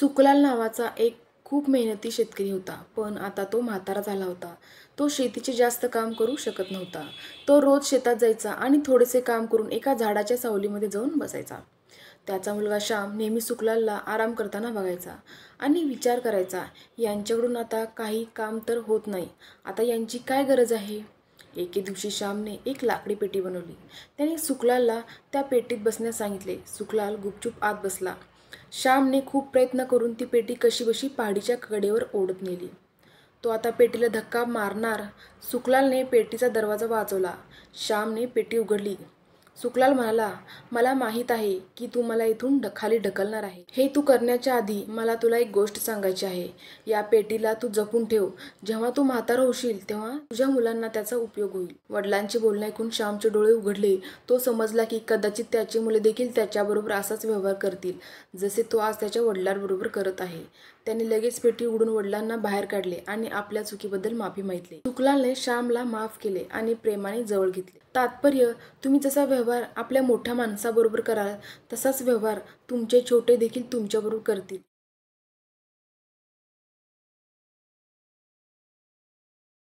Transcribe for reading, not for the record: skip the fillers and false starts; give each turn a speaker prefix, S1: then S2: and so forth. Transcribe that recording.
S1: सुकलाल नावाचा एक खूप मेहनती शेतकरी होता, पण आता तो म्हातारा झाला होता. तो शेतीचे जास्त काम करू शकत नव्हता. तो रोज शेतात जायचा आणि थोडेसे काम करून एका झाडाच्या सावलीमध्ये जाऊन बसायचा. त्याचा मुलगा श्याम नेहमी सुकलालला आराम करताना बघायचा आणि विचार करायचा, यांच्याकडून आता काही काम तर होत नाही. आता यांची काय गरज आहे? एके दिवशी श्यामने एक लाकडी पेटी बनवली. त्याने सुकलालला त्या पेटीत बसण्यास सांगितले. सुकलाल गुपचूप आत बसला. श्यामने खूप प्रयत्न करून ती पेटी कशीबशी पहाडीच्या कडेवर ओढत नेली. तो आता पेटीला धक्का मारणार. सुकलालने पेटीचा दरवाजा वाजवला. श्यामने पेटी उघडली. सुकलाल म्हणाला, मला माहीत आहे की तू मला इथून खाली ढकलणार आहे. हे तू करण्याच्या आधी मला तुला एक गोष्ट सांगायची आहे. या पेटीला तू जपून ठेव. जेव्हा तू म्हातारा होशील तेव्हा तुझ्या मुलांना त्याचा उपयोग होईल. वडिलांचे बोलणे ऐकून श्यामचे डोळे उघडले. तो समजला की कदाचित त्याची मुले देखील त्याच्याबरोबर असाच व्यवहार करतील जसे तो आज त्याच्या वडिलांबरोबर करत आहे. त्याने लगेच पेटी उघडून वडिलांना बाहेर काढले आणि आपल्या चुकीबद्दल माफी मागितली. सुकलालने श्यामला माफ केले आणि प्रेमाने जवळ घेतले. तात्पर्य, तुम्ही जसा व्यवहार आपल्या मोठ्या माणसाबरोबर कराल तसाच व्यवहार तुमचे छोटे देखील तुमच्याबरोबर करतील.